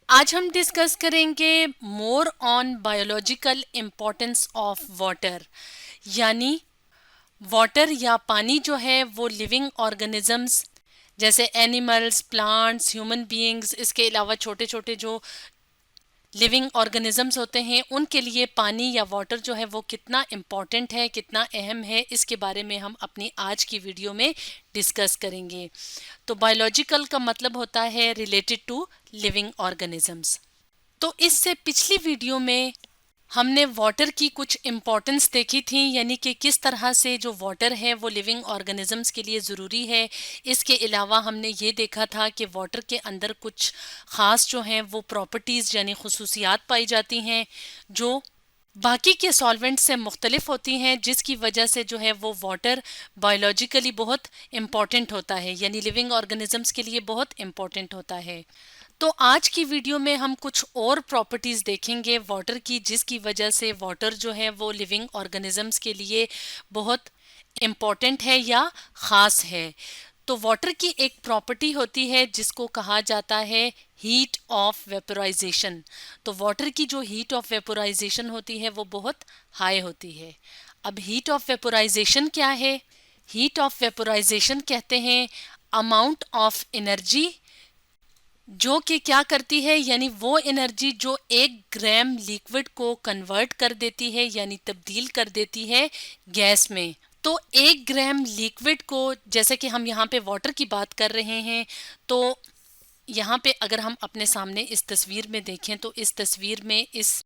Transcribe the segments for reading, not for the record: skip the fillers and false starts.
आज हम डिस्कस करेंगे more on biological importance of water. यानी वाटर या पानी जो है वो लिविंग ऑर्गेनिजम्स जैसे एनिमल्स, प्लांट्स, ह्यूमन बीइंग्स, इसके अलावा छोटे छोटे जो लिविंग ऑर्गेनिजम्स होते हैं उनके लिए पानी या वाटर जो है वो कितना इम्पॉर्टेंट है, कितना अहम है, इसके बारे में हम अपनी आज की वीडियो में डिस्कस करेंगे। तो बायोलॉजिकल का मतलब होता है रिलेटेड टू लिविंग ऑर्गेनिजम्स। तो इससे पिछली वीडियो में हमने वाटर की कुछ इम्पोर्टेंस देखी थी, यानी कि किस तरह से जो वाटर है वो लिविंग ऑर्गेनिजम्स के लिए ज़रूरी है। इसके अलावा हमने ये देखा था कि वाटर के अंदर कुछ ख़ास जो हैं वो प्रॉपर्टीज़ यानी खसूसियात पाई जाती हैं जो बाकी के सॉल्वेंट से मुख्तलिफ होती हैं, जिसकी वजह से जो है वो वाटर बायोलॉजिकली बहुत इम्पॉर्टेंट होता है, यानी लिविंग ऑर्गेनिजम्स के लिए बहुत इम्पॉर्टेंट होता है। तो आज की वीडियो में हम कुछ और प्रॉपर्टीज़ देखेंगे वाटर की, जिसकी वजह से वाटर जो है वो लिविंग ऑर्गेनिजम्स के लिए बहुत इम्पॉर्टेंट है या ख़ास है। तो वाटर की एक प्रॉपर्टी होती है जिसको कहा जाता है हीट ऑफ वेपोराइजेशन। तो वाटर की जो हीट ऑफ वेपोराइजेशन होती है वो बहुत हाई होती है। अब हीट ऑफ वेपोराइजेशन क्या है? हीट ऑफ वेपोराइजेशन कहते हैं अमाउंट ऑफ एनर्जी जो कि क्या करती है, यानी वो एनर्जी जो 1 ग्राम लिक्विड को कन्वर्ट कर देती है यानी तब्दील कर देती है गैस में। तो 1 ग्राम लिक्विड को, जैसे कि हम यहाँ पे वाटर की बात कर रहे हैं, तो यहाँ पे अगर हम अपने सामने इस तस्वीर में देखें तो इस तस्वीर में इस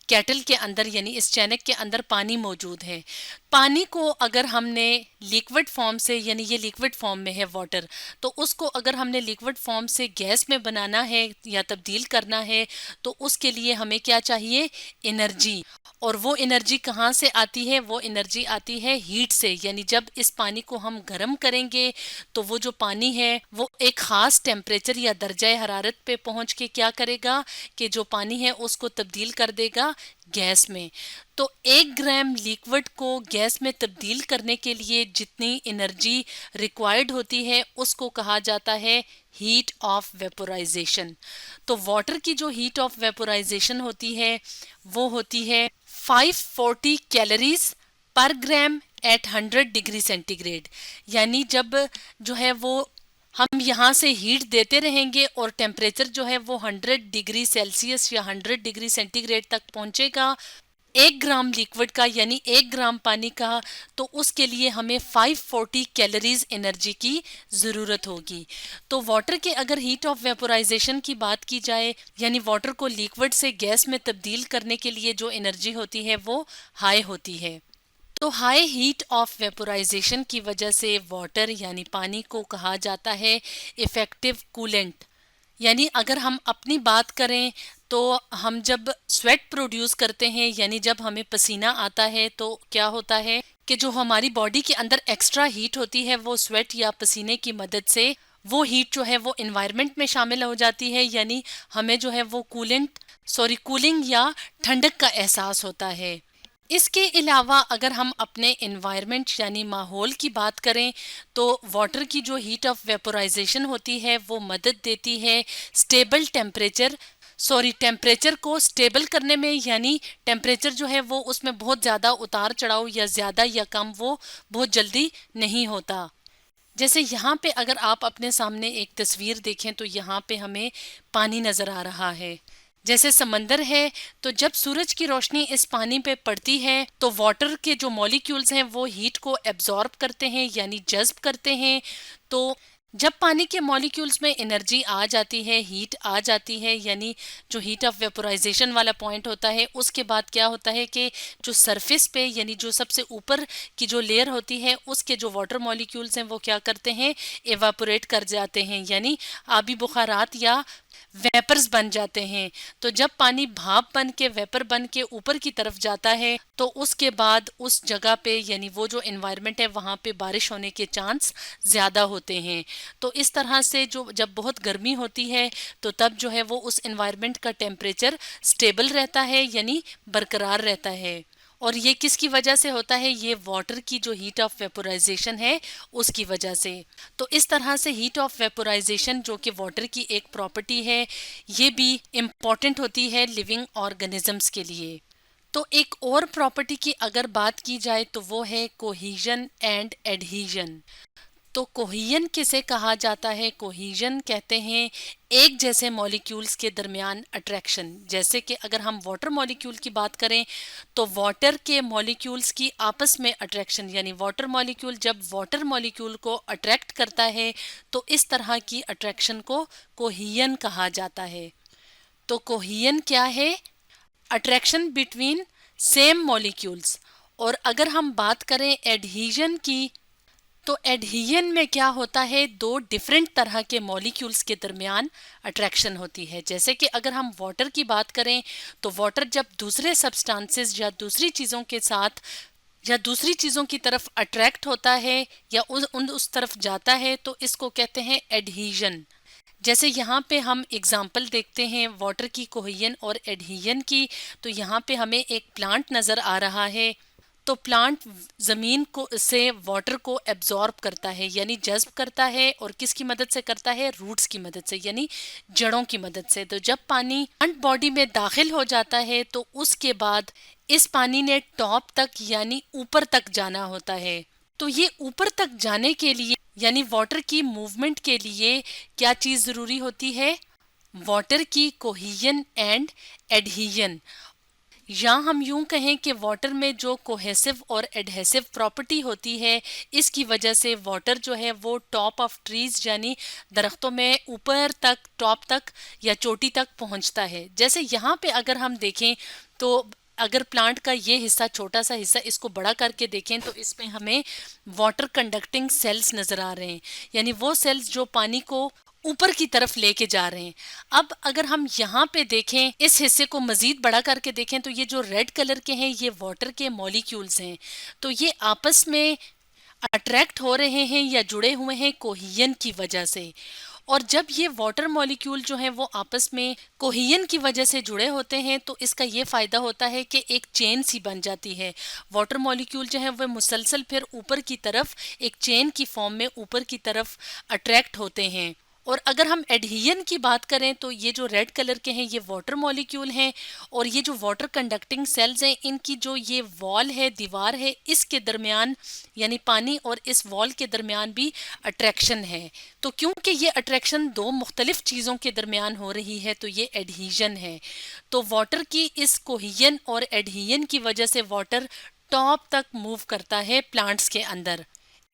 केटल के अंदर यानी इस चैनक के अंदर पानी मौजूद है। पानी को अगर हमने लिक्विड फॉर्म से, यानी ये लिक्विड फॉर्म में है वाटर, तो उसको अगर हमने लिक्विड फॉर्म से गैस में बनाना है या तब्दील करना है तो उसके लिए हमें क्या चाहिए? एनर्जी। और वो एनर्जी कहाँ से आती है? वो एनर्जी आती है हीट से, यानी जब इस पानी को हम गर्म करेंगे तो वो जो पानी है वो एक ख़ास टेम्परेचर या दर्जा हरारत पे पहुँच के क्या करेगा कि जो पानी है उसको तब्दील कर देगा गैस में। तो 1 ग्राम लिक्विड को गैस में तब्दील करने के लिए जितनी एनर्जी रिक्वायर्ड होती है उसको कहा जाता है हीट ऑफ वेपोराइजेशन। तो वाटर की जो हीट ऑफ वेपोराइजेशन होती है वो होती है 540 कैलोरीज पर ग्राम एट 100 डिग्री सेंटीग्रेड। यानी जब जो है वो हम यहाँ से हीट देते रहेंगे और टेम्परेचर जो है वो 100 डिग्री सेल्सियस या 100 डिग्री सेंटीग्रेड तक पहुँचेगा 1 ग्राम लिक्विड का, यानी 1 ग्राम पानी का, तो उसके लिए हमें 540 कैलोरीज एनर्जी की ज़रूरत होगी। तो वाटर के अगर हीट ऑफ वेपोराइजेशन की बात की जाए, यानी वाटर को लिक्विड से गैस में तब्दील करने के लिए जो एनर्जी होती है वो हाई होती है। तो हाई हीट ऑफ वेपोराइजेशन की वजह से वाटर यानी पानी को कहा जाता है इफ़ेक्टिव कूलेंट। यानी अगर हम अपनी बात करें तो हम जब स्वेट प्रोड्यूस करते हैं, यानी जब हमें पसीना आता है, तो क्या होता है कि जो हमारी बॉडी के अंदर एक्स्ट्रा हीट होती है वो स्वेट या पसीने की मदद से वो हीट जो है वो इन्वायरमेंट में शामिल हो जाती है, यानी हमें जो है वो कूलिंग या ठंडक का एहसास होता है। इसके अलावा अगर हम अपने इन्वायरमेंट यानी माहौल की बात करें तो वाटर की जो हीट ऑफ वेपोराइजेशन होती है वो मदद देती है टेम्परेचर को स्टेबल करने में, यानी टेम्परेचर जो है वो उसमें बहुत ज़्यादा उतार चढ़ाव या ज़्यादा या कम वो बहुत जल्दी नहीं होता। जैसे यहाँ पे अगर आप अपने सामने एक तस्वीर देखें तो यहाँ पे हमें पानी नज़र आ रहा है, जैसे समंदर है। तो जब सूरज की रोशनी इस पानी पे पड़ती है तो वाटर के जो मॉलिक्यूल्स हैं वो हीट को एब्जॉर्ब करते हैं यानी जज्ब करते हैं। तो जब पानी के मॉलिक्यूल्स में एनर्जी आ जाती है, हीट आ जाती है, यानी जो हीट ऑफ वेपोराइजेशन वाला पॉइंट होता है, उसके बाद क्या होता है कि जो सरफेस पे यानी जो सबसे ऊपर की जो लेयर होती है उसके जो वाटर मॉलिक्यूल्स हैं वो क्या करते हैं? एवापोरेट कर जाते हैं, यानी आबी बुखारात या वेपर्स बन जाते हैं। तो जब पानी भाप बन के वेपर बन के ऊपर की तरफ जाता है तो उसके बाद उस जगह पे यानी वो जो एनवायरनमेंट है वहाँ पे बारिश होने के चांस ज़्यादा होते हैं। तो इस तरह से जो जब बहुत गर्मी होती है तो तब जो है वो उस एनवायरनमेंट का टेम्परेचर स्टेबल रहता है यानी बरकरार रहता है। और ये किसकी वजह से होता है? ये वाटर की जो हीट ऑफ वेपोराइजेशन है उसकी वजह से। तो इस तरह से हीट ऑफ वेपोराइजेशन जो कि वाटर की एक प्रॉपर्टी है, ये भी इम्पॉर्टेंट होती है लिविंग ऑर्गेनिजम्स के लिए। तो एक और प्रॉपर्टी की अगर बात की जाए तो वो है कोहीजन एंड एडहीजन। तो कोहीजन किसे कहा जाता है? कोहीजन कहते हैं एक जैसे मॉलिक्यूल्स के दरमियान अट्रैक्शन। जैसे कि अगर हम वाटर मॉलिक्यूल की बात करें तो वाटर के मॉलिक्यूल्स की आपस में अट्रैक्शन, यानी वाटर मॉलिक्यूल जब वाटर मॉलिक्यूल को अट्रैक्ट करता है तो इस तरह की अट्रैक्शन को कोहीजन कहा जाता है। तो कोहीजन क्या है? Attraction between same molecules. और अगर हम बात करें एडहीजन की, तो एडहीजन में क्या होता है? दो डिफरेंट तरह के मॉलिक्यूल्स के दरमियान अट्रैक्शन होती है। जैसे कि अगर हम वाटर की बात करें तो वाटर जब दूसरे सब्सटेंसेस या दूसरी चीज़ों के साथ या दूसरी चीज़ों की तरफ अट्रैक्ट होता है या उस तरफ जाता है तो इसको कहते हैं एडहीजन। जैसे यहाँ पे हम एग्जाम्पल देखते हैं वाटर की कोहीजन और एडहीजन की। तो यहाँ पे हमें एक प्लांट नज़र आ रहा है। तो प्लांट ज़मीन को से वाटर को एब्जॉर्ब करता है, यानी जज्ब करता है। और किसकी मदद से करता है? रूट्स की मदद से, यानी जड़ों की मदद से। तो जब पानी प्लांट बॉडी में दाखिल हो जाता है तो उसके बाद इस पानी ने टॉप तक यानी ऊपर तक जाना होता है। तो ये ऊपर तक जाने के लिए यानी वाटर की मूवमेंट के लिए क्या चीज़ ज़रूरी होती है? वाटर की कोहीजन एंड एडहीजन। या हम यूं कहें कि वाटर में जो कोहेसिव और एडहेसिव प्रॉपर्टी होती है, इसकी वजह से वाटर जो है वो टॉप ऑफ ट्रीज यानी दरख्तों में ऊपर तक, टॉप तक या चोटी तक पहुंचता है। जैसे यहाँ पे अगर हम देखें तो अगर प्लांट का ये हिस्सा, छोटा सा हिस्सा, इसको बड़ा करके देखें तो इसमें हमें वाटर कंडक्टिंग सेल्स नजर आ रहे हैं, यानी वो सेल्स जो पानी को ऊपर की तरफ लेके जा रहे हैं। अब अगर हम यहाँ पे देखें, इस हिस्से को मजीद बड़ा करके देखें तो ये जो रेड कलर के हैं ये वाटर के मॉलिक्यूल्स हैं। तो ये आपस में अट्रैक्ट हो रहे हैं या जुड़े हुए हैं कोहीजन की वजह से। और जब ये वाटर मॉलिक्यूल जो हैं वो आपस में कोहीजन की वजह से जुड़े होते हैं तो इसका ये फ़ायदा होता है कि एक चेन सी बन जाती है। वाटर मॉलिक्यूल जो है वह मुसलसल फिर ऊपर की तरफ एक चेन की फॉर्म में ऊपर की तरफ अट्रैक्ट होते हैं। और अगर हम एडहीजन की बात करें तो ये जो रेड कलर के हैं ये वाटर मॉलिक्यूल हैं। और ये जो वाटर कंडक्टिंग सेल्स हैं, इनकी जो ये वॉल है, दीवार है, इसके दरमियान यानी पानी और इस वॉल के दरमियान भी अट्रैक्शन है। तो क्योंकि ये अट्रैक्शन दो मुख्तलिफ चीज़ों के दरमियान हो रही है तो ये एडहीजन है। तो वाटर की इस कोहीजन और एडहीजन की वजह से वाटर टॉप तक मूव करता है प्लांट्स के अंदर।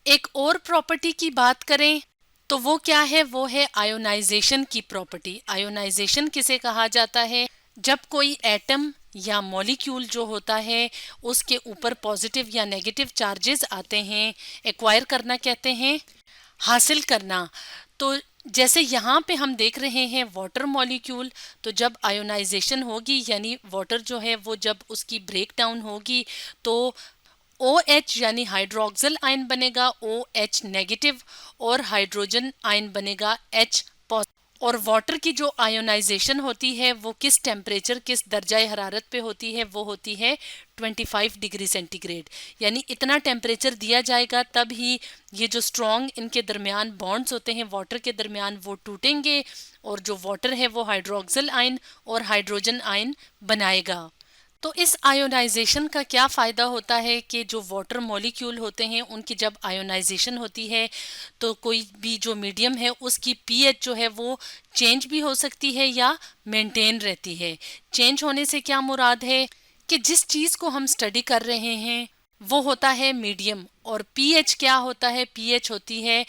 एक और प्रॉपर्टी की बात करें तो वो क्या है? वो है आयोनाइजेशन की प्रॉपर्टी। आयोनाइजेशन किसे कहा जाता है? जब कोई एटम या मॉलिक्यूल जो होता है उसके ऊपर पॉजिटिव या नेगेटिव चार्जेस आते हैं, एक्वायर करना कहते हैं, हासिल करना। तो जैसे यहाँ पे हम देख रहे हैं वाटर मॉलिक्यूल, तो जब आयोनाइजेशन होगी यानी वाटर जो है वो जब उसकी ब्रेक डाउन होगी तो OH यानी हाइड्रोक्सिल आयन बनेगा OH नेगेटिव और हाइड्रोजन आयन बनेगा H पॉजिटिव। और वाटर की जो आयोनाइजेशन होती है वो किस टेम्परेचर, किस दर्जा हरारत पे होती है? वो होती है 25 डिग्री सेंटीग्रेड। यानी इतना टेम्परेचर दिया जाएगा तब ही ये जो स्ट्रॉन्ग इनके दरमियान बॉन्ड्स होते हैं वाटर के दरमियान वो टूटेंगे और जो वाटर है वो हाइड्रोक्सिल आयन और हाइड्रोजन आयन बनाएगा। तो इस आयोनाइजेशन का क्या फ़ायदा होता है कि जो वाटर मॉलिक्यूल होते हैं उनकी जब आयोनाइजेशन होती है तो कोई भी जो मीडियम है उसकी पीएच जो है वो चेंज भी हो सकती है या मेंटेन रहती है। चेंज होने से क्या मुराद है कि जिस चीज़ को हम स्टडी कर रहे हैं वो होता है मीडियम। और पीएच क्या होता है? पीएच होती है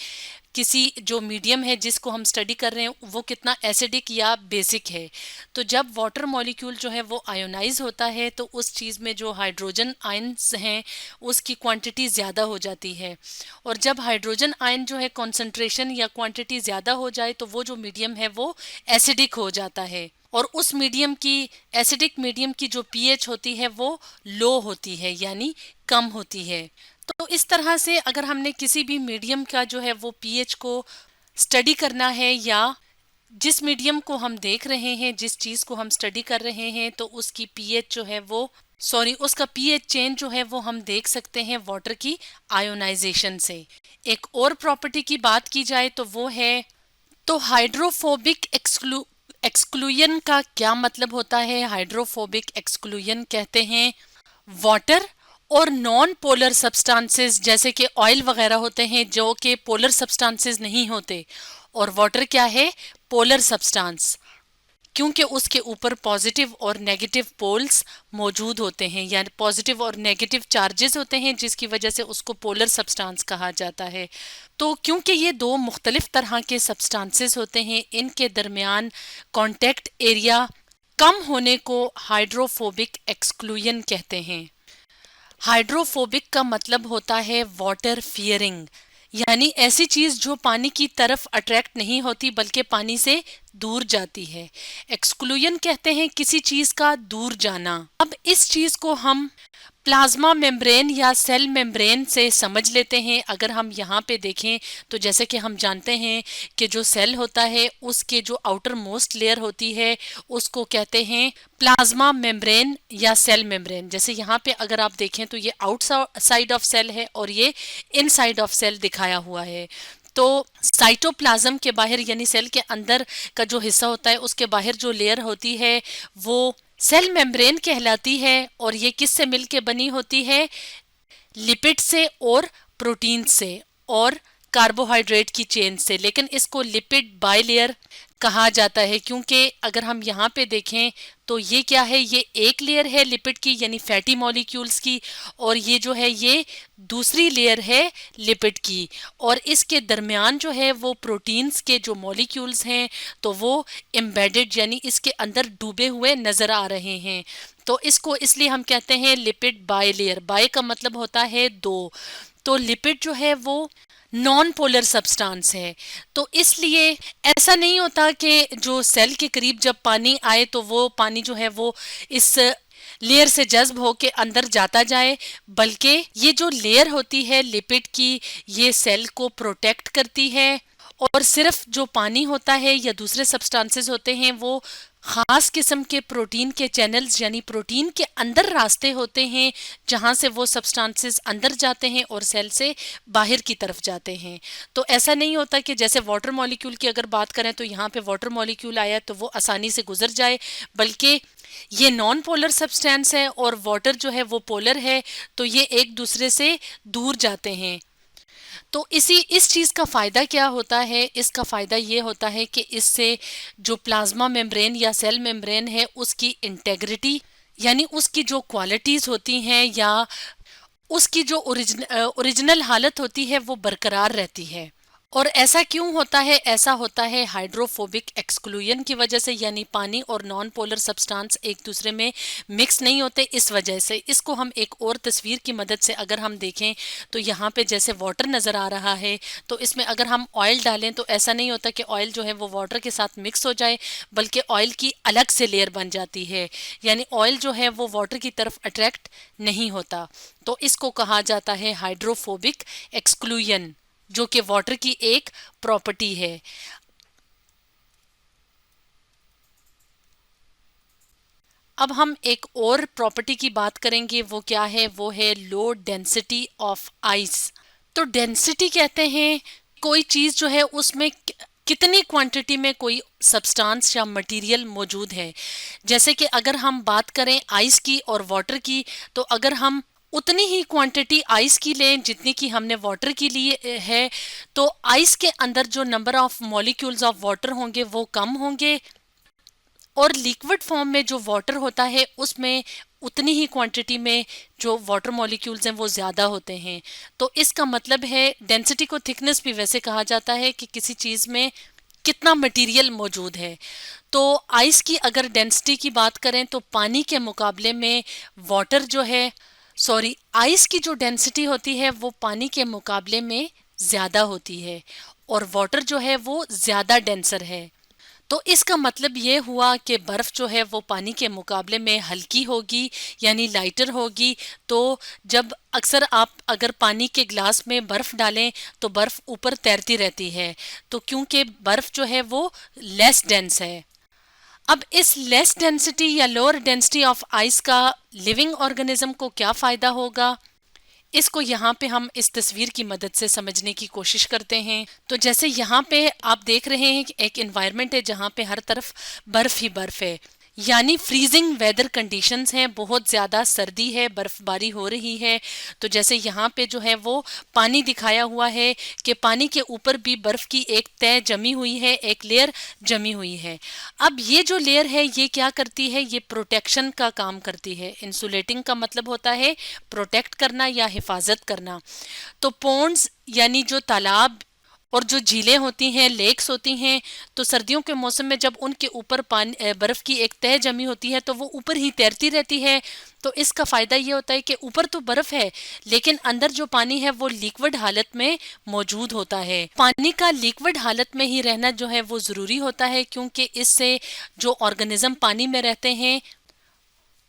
किसी जो मीडियम है जिसको हम स्टडी कर रहे हैं वो कितना एसिडिक या बेसिक है। तो जब वाटर मॉलिक्यूल जो है वो आयोनाइज होता है तो उस चीज़ में जो हाइड्रोजन आयन्स हैं उसकी क्वांटिटी ज़्यादा हो जाती है। और जब हाइड्रोजन आयन जो है कॉन्सेंट्रेशन या क्वांटिटी ज़्यादा हो जाए तो वो जो मीडियम है वो एसिडिक हो जाता है। और उस मीडियम की, एसिडिक मीडियम की जो पीएच होती है वो लो होती है यानी कम होती है। तो इस तरह से अगर हमने किसी भी मीडियम का जो है वो पीएच को स्टडी करना है या जिस मीडियम को हम देख रहे हैं, जिस चीज़ को हम स्टडी कर रहे हैं तो उसकी पीएच जो है वो सॉरी, उसका पीएच चेंज जो है वो हम देख सकते हैं वाटर की आयोनाइजेशन से। एक और प्रॉपर्टी की बात की जाए तो वो है, तो हाइड्रोफोबिक एक्सक्लूजन का क्या मतलब होता है? हाइड्रोफोबिक एक्सक्लूजन कहते हैं वाटर और नॉन पोलर सब्सटेंसेस, जैसे कि ऑयल वगैरह होते हैं जो कि पोलर सब्सटेंसेस नहीं होते, और वाटर क्या है? पोलर सब्सटेंस, क्योंकि उसके ऊपर पॉजिटिव और नेगेटिव पोल्स मौजूद होते हैं, यानी पॉजिटिव और नेगेटिव चार्जेस होते हैं, जिसकी वजह से उसको पोलर सब्सटेंस कहा जाता है। तो क्योंकि ये दो मुख्तलिफ तरह के सब्सटेंसेस होते हैं, इनके दरमियान कांटेक्ट एरिया कम होने को हाइड्रोफोबिक एक्सक्लूजन कहते हैं। हाइड्रोफोबिक का मतलब होता है वाटर फियरिंग, यानी ऐसी चीज जो पानी की तरफ अट्रैक्ट नहीं होती बल्कि पानी से दूर जाती है। एक्सक्लूजन कहते हैं किसी चीज का दूर जाना। अब इस चीज को हम प्लाज्मा मेम्ब्रेन या सेल मेम्ब्रेन से समझ लेते हैं। अगर हम यहाँ पे देखें तो जैसे कि हम जानते हैं कि जो सेल होता है उसके जो आउटर मोस्ट लेयर होती है उसको कहते हैं प्लाज्मा मेम्ब्रेन या सेल मेम्ब्रेन। जैसे यहाँ पे अगर आप देखें तो ये आउटसाइड ऑफ सेल है और ये इनसाइड ऑफ सेल दिखाया हुआ है। तो साइटोप्लाज्म के बाहर यानी सेल के अंदर का जो हिस्सा होता है उसके बाहर जो लेयर होती है वो सेल मेम्ब्रेन कहलाती है, और ये किससे मिलके बनी होती है? लिपिड से और प्रोटीन से और कार्बोहाइड्रेट की चेन से। लेकिन इसको लिपिड बाइलेयर कहा जाता है, क्योंकि अगर हम यहाँ पे देखें तो ये क्या है? ये एक लेयर है लिपिड की यानी फैटी मॉलिक्यूल्स की, और ये जो है ये दूसरी लेयर है लिपिड की, और इसके दरमियान जो है वो प्रोटीन्स के जो मॉलिक्यूल्स हैं तो वो एम्बेडेड यानी इसके अंदर डूबे हुए नजर आ रहे हैं। तो इसको इसलिए हम कहते हैं लिपिड बाइलेयर। बाय का मतलब होता है दो। तो लिपिड जो है वो नॉन पोलर सब्सटेंस है, तो इसलिए ऐसा नहीं होता कि जो सेल के करीब जब पानी आए तो वो पानी जो है वो इस लेयर से जज्ब होके अंदर जाता जाए, बल्कि ये जो लेयर होती है लिपिड की ये सेल को प्रोटेक्ट करती है, और सिर्फ जो पानी होता है या दूसरे सब्सटेंसेस होते हैं वो खास किस्म के प्रोटीन के चैनल्स यानी प्रोटीन के अंदर रास्ते होते हैं जहां से वो सब्सटेंसेस अंदर जाते हैं और सेल से बाहर की तरफ जाते हैं। तो ऐसा नहीं होता कि जैसे वाटर मॉलिक्यूल की अगर बात करें तो यहाँ पे वाटर मॉलिक्यूल आया तो वो आसानी से गुजर जाए, बल्कि ये नॉन पोलर सब्सटेंस है और वाटर जो है वो पोलर है, तो ये एक दूसरे से दूर जाते हैं। तो इस चीज़ का फ़ायदा क्या होता है? इसका फ़ायदा ये होता है कि इससे जो प्लाज्मा मेम्ब्रेन या सेल मेम्ब्रेन है उसकी इंटेग्रिटी यानी उसकी जो क्वालिटीज़ होती हैं या उसकी जो ओरिजिनल हालत होती है वो बरकरार रहती है। और ऐसा क्यों होता है? ऐसा होता है हाइड्रोफोबिक एक्सक्लूजन की वजह से, यानी पानी और नॉन पोलर सब्सटेंस एक दूसरे में मिक्स नहीं होते इस वजह से। इसको हम एक और तस्वीर की मदद से अगर हम देखें तो यहाँ पे जैसे वाटर नज़र आ रहा है, तो इसमें अगर हम ऑयल डालें तो ऐसा नहीं होता कि ऑयल जो है वो वाटर के साथ मिक्स हो जाए, बल्कि ऑयल की अलग से लेयर बन जाती है, यानी ऑयल जो है वो वाटर की तरफ अट्रैक्ट नहीं होता। तो इसको कहा जाता है हाइड्रोफोबिक एक्सक्लूजन, जो कि वाटर की एक प्रॉपर्टी है। अब हम एक और प्रॉपर्टी की बात करेंगे, वो क्या है? वो है लो डेंसिटी ऑफ आइस। तो डेंसिटी कहते हैं कोई चीज जो है उसमें कितनी क्वांटिटी में कोई सब्सटेंस या मटेरियल मौजूद है। जैसे कि अगर हम बात करें आइस की और वाटर की, तो अगर हम उतनी ही क्वांटिटी आइस की लें जितनी की हमने वाटर की लिए है, तो आइस के अंदर जो number of molecules of water होंगे वो कम होंगे, और लिक्विड फॉर्म में जो वाटर होता है उसमें उतनी ही क्वांटिटी में जो वाटर मॉलिक्यूल्स हैं वो ज़्यादा होते हैं। तो इसका मतलब है डेंसिटी को थिकनेस भी वैसे कहा जाता है कि किसी चीज़ में कितना मटेरियल मौजूद है। तो आइस की अगर डेंसिटी की बात करें तो पानी के मुकाबले में वाटर जो है, सॉरी, आइस की जो डेंसिटी होती है वो पानी के मुकाबले में ज़्यादा होती है, और वाटर जो है वो ज़्यादा डेंसर है। तो इसका मतलब ये हुआ कि बर्फ़ जो है वो पानी के मुकाबले में हल्की होगी यानी लाइटर होगी। तो जब अक्सर आप अगर पानी के ग्लास में बर्फ़ डालें तो बर्फ़ ऊपर तैरती रहती है, तो क्योंकि बर्फ़ जो है वो लेस डेंस है। अब इस लेस डेंसिटी या लोअर डेंसिटी ऑफ आइस का लिविंग ऑर्गेनिज्म को क्या फायदा होगा, इसको यहाँ पे हम इस तस्वीर की मदद से समझने की कोशिश करते हैं। तो जैसे यहाँ पे आप देख रहे हैं कि एक एनवायरनमेंट है जहाँ पे हर तरफ बर्फ ही बर्फ है, यानी फ्रीजिंग वेदर कंडीशंस हैं, बहुत ज़्यादा सर्दी है, बर्फबारी हो रही है। तो जैसे यहाँ पे जो है वो पानी दिखाया हुआ है कि पानी के ऊपर भी बर्फ की एक तह जमी हुई है, एक लेयर जमी हुई है। अब ये जो लेयर है ये क्या करती है, ये प्रोटेक्शन का काम करती है। इंसुलेटिंग का मतलब होता है प्रोटेक्ट करना या हिफाजत करना। तो पोन्ड्स यानी जो तालाब और जो झीलें होती हैं, लेक्स होती हैं, तो सर्दियों के मौसम में जब उनके ऊपर पानी बर्फ की एक तह जमी होती है तो वो ऊपर ही तैरती रहती है। तो इसका फायदा ये होता है कि ऊपर तो बर्फ है लेकिन अंदर जो पानी है वो लिक्विड हालत में मौजूद होता है। पानी का लिक्विड हालत में ही रहना जो है वो जरूरी होता है, क्योंकि इससे जो ऑर्गेनिज्म पानी में रहते हैं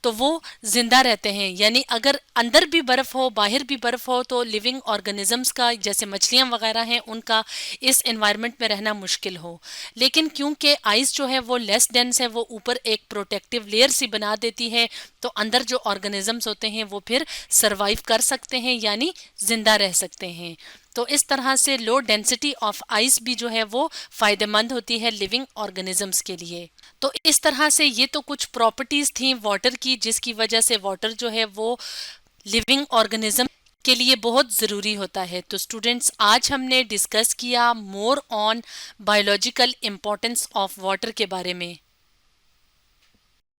तो वो जिंदा रहते हैं। यानी अगर अंदर भी बर्फ हो बाहर भी बर्फ हो तो लिविंग ऑर्गेनिजम्स का, जैसे मछलियां वगैरह हैं, उनका इस एनवायरनमेंट में रहना मुश्किल हो। लेकिन क्योंकि आइस जो है वो लेस डेंस है, वो ऊपर एक प्रोटेक्टिव लेयर सी बना देती है, तो अंदर जो ऑर्गेनिजम्स होते हैं वो फिर सरवाइव कर सकते हैं, यानी जिंदा रह सकते हैं। तो इस तरह से लो डेंसिटी ऑफ आइस भी जो है वो फायदेमंद होती है लिविंग ऑर्गेनिजम्स के लिए। तो इस तरह से ये तो कुछ प्रॉपर्टीज थी वाटर की जिसकी वजह से वाटर जो है वो लिविंग ऑर्गेनिज्म के लिए बहुत ज़रूरी होता है। तो स्टूडेंट्स, आज हमने डिस्कस किया more on biological importance of water के बारे में।